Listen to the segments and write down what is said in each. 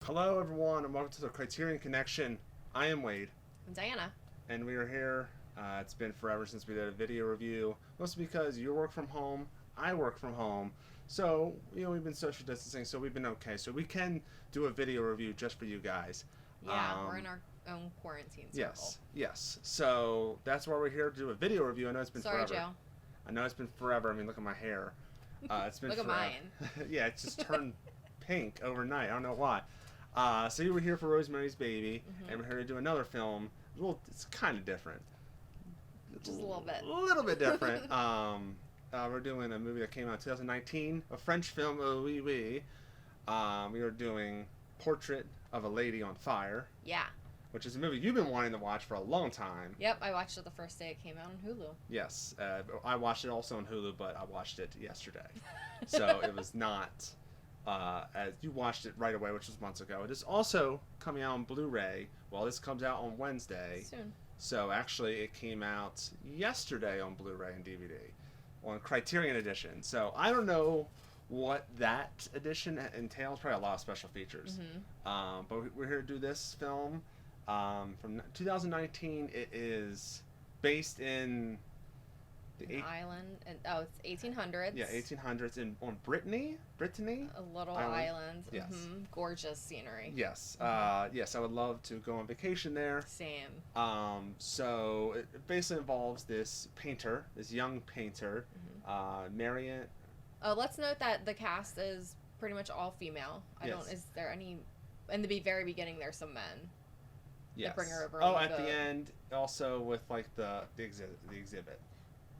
Hello, everyone, and welcome to the Criterion Connection. I am Wade. I'm Dianna. And we are here. It's been forever since we did a video review, mostly because you work from home, I work from home. So, we've been social distancing, so we've been okay. So we can do a video review just for you guys. Yeah, we're in our own quarantine circle. Yes. So that's why we're here to do a video review. I know it's been forever. Sorry, Joe. I know it's been forever. I mean, look at my hair. It's been look forever. at mine. Yeah, it's just turned pink overnight. I don't know why. So you were here for Rosemary's Baby, and we're here to do another film. It's kind of different. Just a little bit. A little bit different. We're doing a movie that came out in 2019, a French film, oui, oui. We are doing Portrait of a Lady on Fire. Yeah. Which is a movie you've been wanting to watch for a long time. Yep, I watched it the first day it came out on Hulu. Yes, I watched it also on Hulu, but I watched it yesterday. So it was not... as you watched it right away, which was months ago. It is also coming out on Blu-ray. Well, this comes out on Wednesday. Soon. So actually, it came out yesterday on Blu-ray and DVD, on Criterion edition. So I don't know what that edition entails. Probably a lot of special features. But we're here to do this film from 2019. It is based in the island, and it's 1800s. Yeah, 1800s on Brittany, a little island. Yes. Gorgeous scenery. Yes. Yes, I would love to go on vacation there. Same. So it basically involves this painter, this young painter, Marion. Oh, let's note that the cast is pretty much all female. Is there any? In the very beginning, there's some men. Yes. That bring her over. At the end, also with like the exhibit.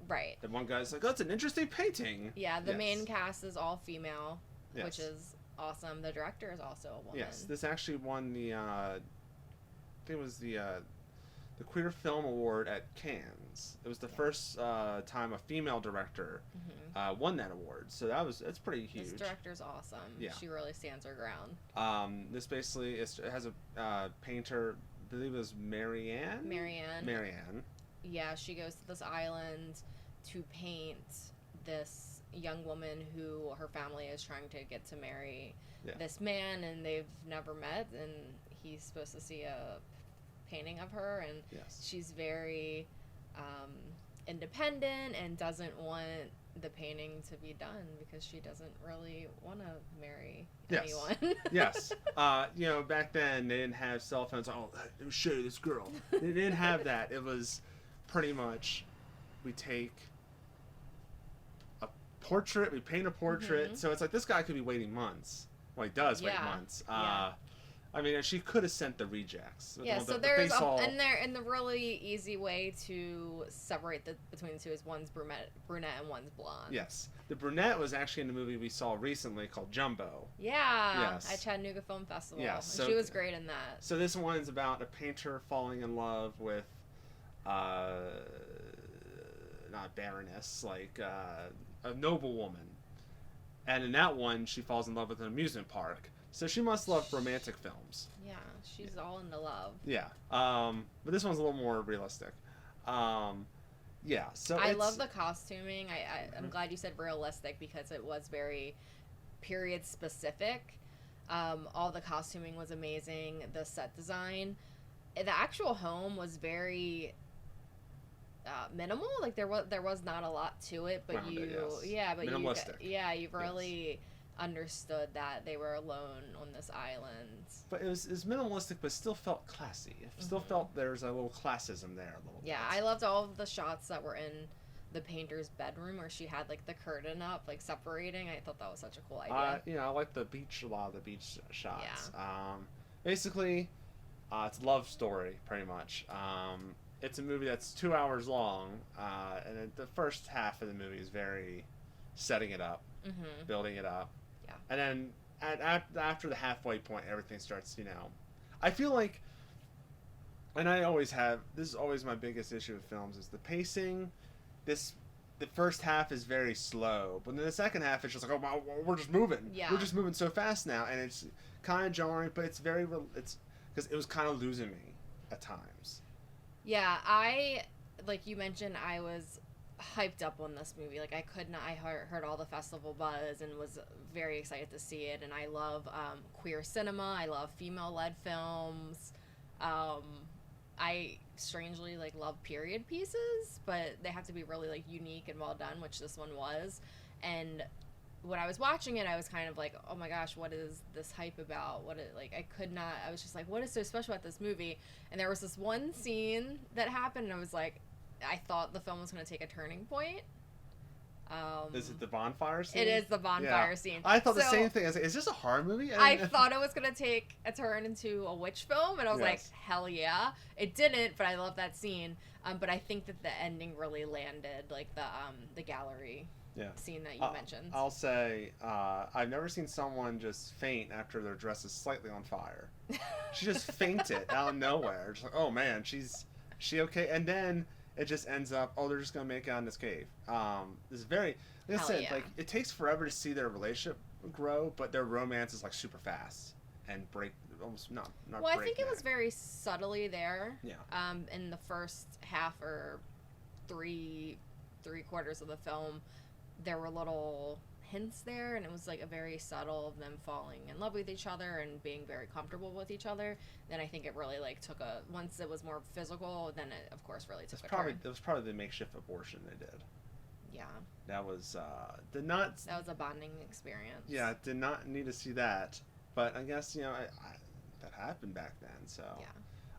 Right. The one guy's like, "Oh, that's an interesting painting." Yeah, the main cast is all female, which is awesome. The director is also a woman. Yes, this actually won the I think it was the Queer Film Award at Cannes. It was the first time a female director won that award, so that's pretty huge. This director's awesome. Yeah. She really stands her ground. This basically it has a painter, I believe it was Marianne. Yeah, she goes to this island to paint this young woman who her family is trying to get to marry this man, and they've never met, and he's supposed to see a painting of her, and she's very independent and doesn't want the painting to be done because she doesn't really want to marry anyone. Yes. Back then they didn't have cell phones. Oh, let me show you this girl. They didn't have that. It was pretty much we take a portrait, we paint a portrait. So it's like this guy could be waiting months. Well, he does wait months. I mean, she could have sent the rejects. Yeah, so there's and the really easy way to separate between the two is one's brunette and one's blonde. Yes, the brunette was actually in the movie we saw recently called Jumbo. Yeah, at Chattanooga Film Festival. Yeah, so she was great in that. So this one's about a painter falling in love with, not baroness, like a noble woman, and in that one she falls in love with an amusement park. So she must love romantic films. Yeah, she's all into love. Yeah, but this one's a little more realistic. So I love the costuming. I'm glad you said realistic because it was very period specific. All the costuming was amazing. The set design, the actual home was very minimal. Like there was not a lot to it, but minimalistic. You really understood that they were alone on this island. But it was minimalistic, but still felt classy. It still felt there's a little classism there. Yeah, I loved all of the shots that were in the painter's bedroom where she had like the curtain up, like separating. I thought that was such a cool idea. I like a lot of the beach shots. Yeah. Basically, it's a love story, pretty much. It's a movie that's 2 hours long, and the first half of the movie is very setting it up, building it up. And then after the halfway point, everything starts, I feel like, and I always have, this is always my biggest issue with films, is the pacing. The first half is very slow, but then the second half is just like, oh, wow, we're just moving. Yeah. We're just moving so fast now, and it's kind of jarring, but it's because it was kind of losing me at times. Yeah, like you mentioned, I was hyped up on this movie. Like, I could not. I heard all the festival buzz and was very excited to see it. And I love queer cinema. I love female-led films. I strangely like love period pieces, but they have to be really like unique and well done, which this one was. And when I was watching it, I was kind of like, oh my gosh, what is this hype about? I was just like, what is so special about this movie? And there was this one scene that happened, and I was like, I thought the film was going to take a turning point. Is it the bonfire scene? It is the bonfire scene. I thought the same thing. I was like, is this a horror movie? I thought it was going to take a turn into a witch film, and I was like, hell yeah. It didn't, but I love that scene. But I think that the ending really landed, like the gallery scene that you mentioned. I'll say, I've never seen someone just faint after their dress is slightly on fire. She just fainted out of nowhere. Just like, oh man, she okay? And then it just ends up, they're just gonna make it out in this cave. This is very, like I said, like it takes forever to see their relationship grow, but their romance is like super fast and almost not. Well, I think it was very subtly there. Yeah. In the first half or three quarters of the film, there were little hints there, and it was like a very subtle of them falling in love with each other and being very comfortable with each other. Then I think it really like took once it was more physical, then it of course really took a turn. It was probably the makeshift abortion they did. Yeah. That was that was a bonding experience. Yeah, did not need to see that, but I guess that happened back then. So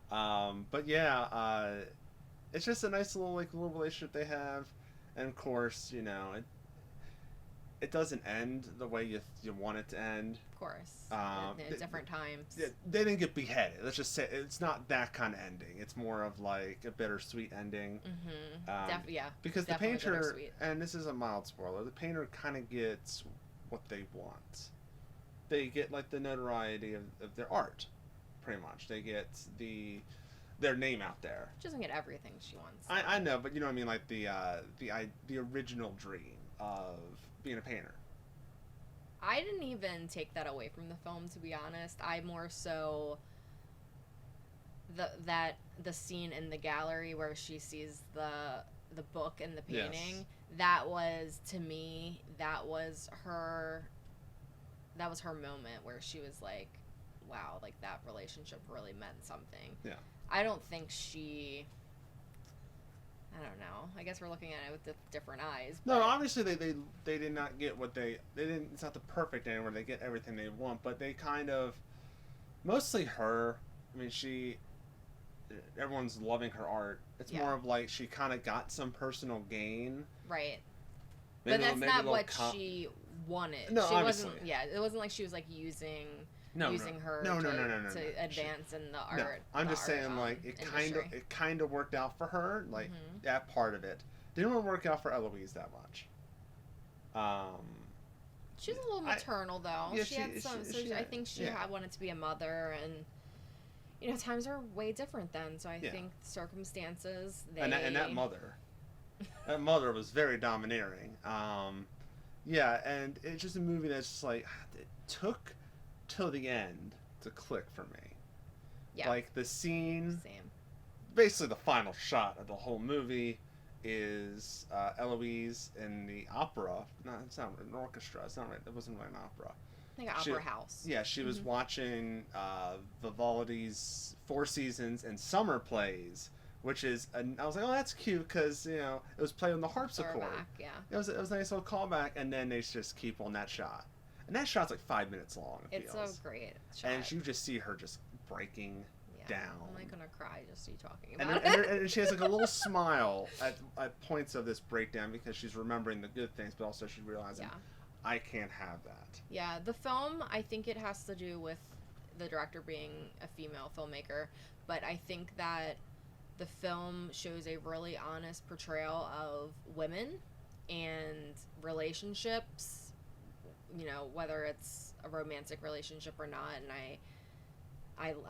yeah. But yeah, it's just a nice little relationship they have, and of course it doesn't end the way you want it to end. Of course. At different times. They didn't get beheaded. Let's just say it's not that kind of ending. It's more of like a bittersweet ending. Mm-hmm. Yeah. Because the painter, and this is a mild spoiler, the painter kind of gets what they want. They get like the notoriety of their art, pretty much. They get their name out there. She doesn't get everything she wants. I know, but you know what I mean, like the original dream of being a painter. I didn't even take that away from the film, to be honest. I more so the scene in the gallery where she sees the book and the painting. Yes. That was, to me, that was her moment where she was like, wow, like that relationship really meant something. Yeah. I don't think I don't know. I guess we're looking at it with different eyes. But... No, obviously they did not get what they didn't. It's not the perfect ending where they get everything they want, but they kind of, mostly her. I mean, everyone's loving her art. It's more of like she kind of got some personal gain. Right. But that's not what she wanted. No, she obviously. Wasn't. Yeah, it wasn't like she was like using her to advance in the art. No, I'm just saying, like, it kind of worked out for her, like, that part of it. Didn't really work out for Eloise that much. She was a little maternal, though. Yeah, she had some. I think she wanted to be a mother, and times are way different then. So I think circumstances. And that mother was very domineering. Yeah, and it's just a movie that's just like it took till the end to click for me. Yeah. Like the scene. Same. Basically, the final shot of the whole movie is Eloise in the opera. No, it's not an orchestra. It's not right. It wasn't really an opera. Like an opera house. Yeah, she was watching Vivaldi's Four Seasons and Summer plays, which is I was like, oh, that's cute because it was played on the harpsichord. Yeah. It was a nice little callback, and then they just keep on that shot, and that shot's like 5 minutes long. It's so great. Shot. And you just see her just breaking down. I'm like gonna cry just you talking about it. And she has like a little smile at points of this breakdown because she's remembering the good things, but also she's realizing I can't have that. Yeah, the film, I think it has to do with the director being a female filmmaker, but I think that the film shows a really honest portrayal of women and relationships, whether it's a romantic relationship or not, and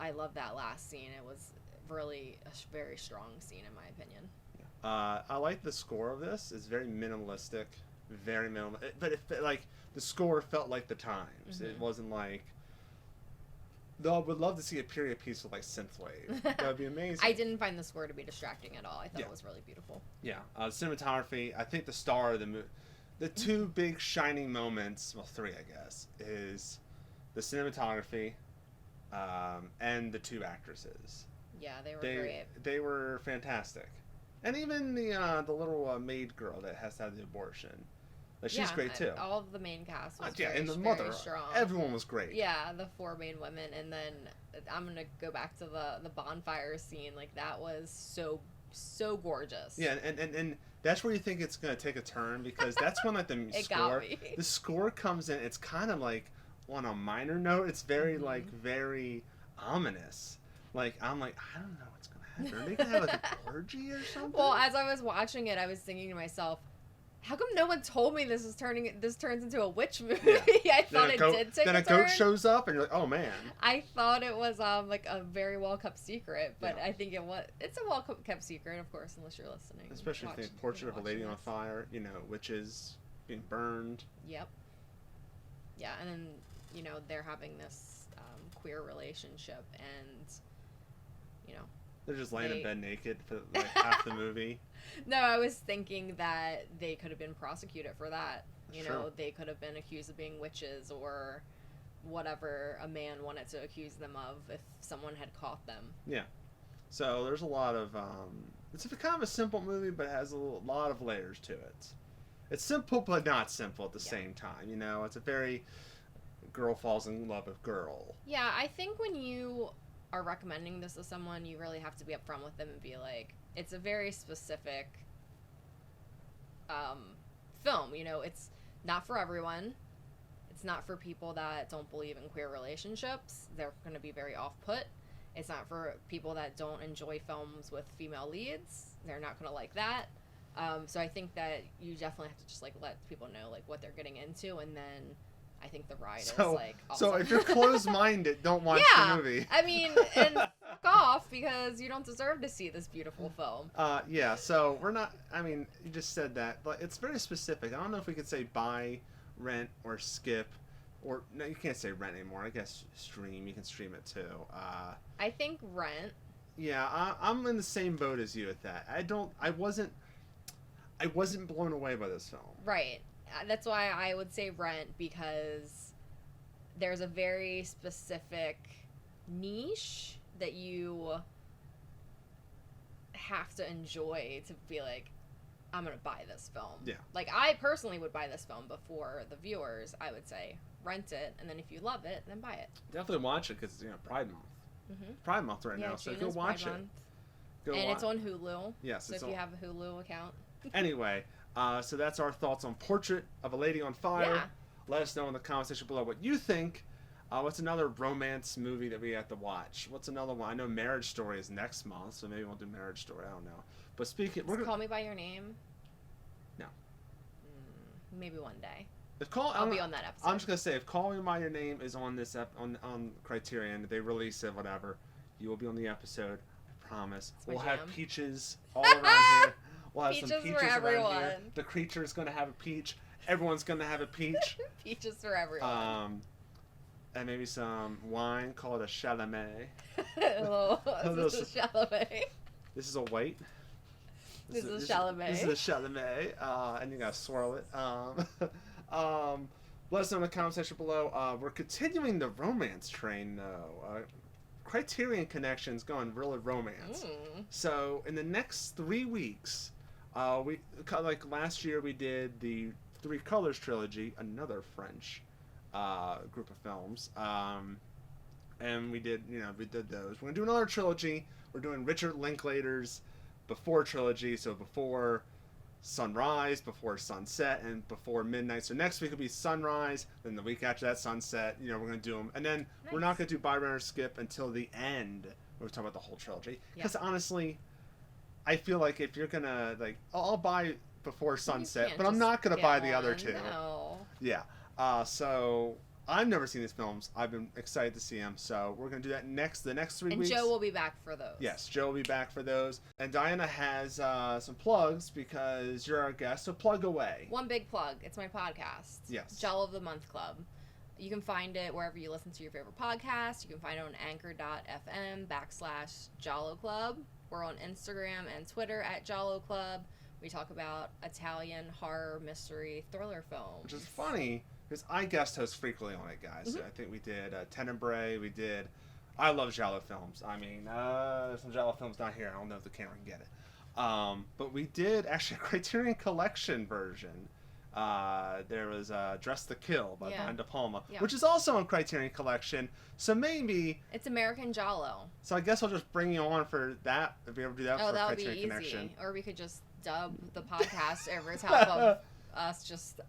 I love that last scene. It was really a very strong scene in my opinion. I like the score of this. It's very minimalistic, very minimal. But the score felt like the times. Mm-hmm. It wasn't like Though I would love to see a period piece with like synthwave. That would be amazing. I didn't find the score to be distracting at all. I thought it was really beautiful. Yeah, cinematography. I think the star of the movie, the two big shining moments, well, three I guess, is the cinematography, and the two actresses. Yeah, they were great. They were fantastic, and even the little maid girl that has to have the abortion. She's great too. All of the main cast was and the mother, strong. Everyone was great. Yeah, the 4 main women, and then I'm gonna go back to the bonfire scene. Like that was so gorgeous. Yeah, and that's where you think it's gonna take a turn, because that's when like the score comes in. It's kind of like on a minor note. It's very like very ominous. Like I'm like, I don't know what's gonna happen. Are they gonna have like an orgy or something? Well, as I was watching it, I was thinking to myself, how come no one told me this turns into a witch movie? Yeah. I thought it did take a turn. Then a goat shows up, and you're like, oh man. I thought it was like a very well kept secret, but I think it's a well kept secret, of course, unless you're listening. Especially if the Portrait of a Lady on Fire, witches being burned. Yep. Yeah, and then they're having this queer relationship, and they're just laying in bed naked for like half the movie. No, I was thinking that they could have been prosecuted for that. Sure. They could have been accused of being witches or whatever a man wanted to accuse them of if someone had caught them. Yeah. So there's a lot of it's kind of a simple movie, but it has a lot of layers to it. It's simple but not simple at the same time. It's a very girl falls in love with girl. Yeah, I think when you are recommending this to someone, you really have to be upfront with them and be like, it's a very specific film. It's not for everyone. It's not for people that don't believe in queer relationships. They're going to be very off-put. It's not for people that don't enjoy films with female leads. They're not going to like that. So I think that you definitely have to just like let people know like what they're getting into, and then I think the ride is like awesome. So if you're closed-minded, don't watch the movie. I mean, and fuck off, because you don't deserve to see this beautiful film. Yeah, so we're not, I mean, you just said that, but it's very specific. I don't know if we could say buy, rent, or skip, or, no, you can't say rent anymore. I guess stream, you can stream it too. I think rent. Yeah, I'm in the same boat as you at that. I wasn't blown away by this film. Right. That's why I would say rent, because there's a very specific niche that you have to enjoy to be like, I'm going to buy this film. Yeah. Like, I personally would buy this film before the viewers. I would say rent it, and then if you love it, then buy it. Definitely watch it, because it's Pride Month. Mm-hmm. Pride Month right now, so go watch it. It's on Hulu. Yes. So if you have a Hulu account. Anyway. So that's our thoughts on Portrait of a Lady on Fire. Yeah. Let us know in the comment section below what you think. What's another romance movie that we have to watch? What's another one? I know Marriage Story is next month, so maybe we'll do Marriage Story. I don't know. But Call Me by Your Name? No. Maybe one day. I'll be on that episode. I'm just gonna say, if Call Me by Your Name is on this on Criterion, they release it, whatever, you will be on the episode. I promise. We'll have peaches all around here. We'll have peaches some peaches for everyone. around here. The creature's gonna have a peach. Everyone's gonna have a peach. Peaches for everyone. And maybe some wine. Call it a Chalamet. This is a Chalamet. This is a white. This is a Chalamet. This is a Chalamet. And you gotta swirl it. Let us know in the comment section below. We're continuing the romance train, though. Criterion Connection's going really romance. So in the next 3 weeks, we like last year we did the Three Colors trilogy, another French group of films, and we did those. We're gonna do another trilogy. We're doing Richard Linklater's Before trilogy, so Before Sunrise, Before Sunset, and Before Midnight. So next week will be Sunrise, then the week after that Sunset. We're gonna do them, and then we're not gonna do Buy, Rent, or Skip until the end. We're talking about the whole trilogy, because honestly, I feel like if you're gonna I'll buy Before Sunset, but I'm not gonna buy the other two. No. Yeah. So I've never seen these films. I've been excited to see them. So we're going to do that the next 3 weeks. And Joe will be back for those. Yes, Joe will be back for those. And Diana has some plugs because you're our guest. So plug away. One big plug. It's my podcast. Yes. Giallo of the Month Club. You can find it wherever you listen to your favorite podcast. You can find it on anchor.fm/Giallo Club. We're on Instagram and Twitter at Giallo Club. We talk about Italian horror, mystery, thriller films. Which is funny, because I guest host frequently on it, guys. Mm-hmm. I think we did Tenebrae, I love Giallo films. I mean, some Giallo films not here. I don't know if the camera can get it. But we did actually a Criterion Collection version. There was Dress to Kill by Brian De Palma, which is also on Criterion Collection. So maybe it's American Giallo. So I guess I'll just bring you on for that if we ever do that for Criterion Connection. Or we could just dub the podcast over top of us just.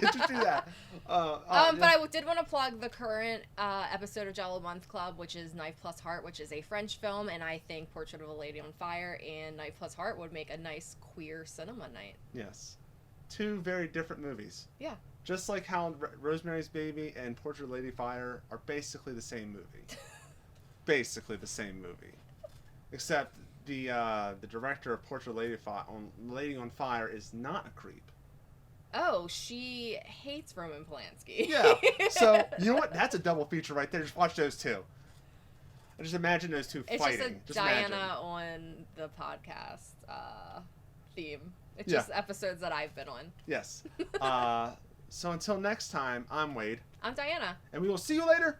Just do that. But I did want to plug the current episode of Giallo Month Club, which is Knife Plus Heart, which is a French film, and I think Portrait of a Lady on Fire and Knife Plus Heart would make a nice queer cinema night. Yes. 2 very different movies. Yeah. Just like how Rosemary's Baby and Portrait of a Lady Fire are basically the same movie. Basically the same movie. Except the director of Portrait of a Lady on Fire is not a creep. Oh, she hates Roman Polanski. Yeah. So, you know what? That's a double feature right there. Just watch those 2. I just imagine those 2 fighting. It's just a Dianna on the podcast theme. It's just episodes that I've been on. Yes. So until next time, I'm Wade. I'm Dianna. And we will see you later.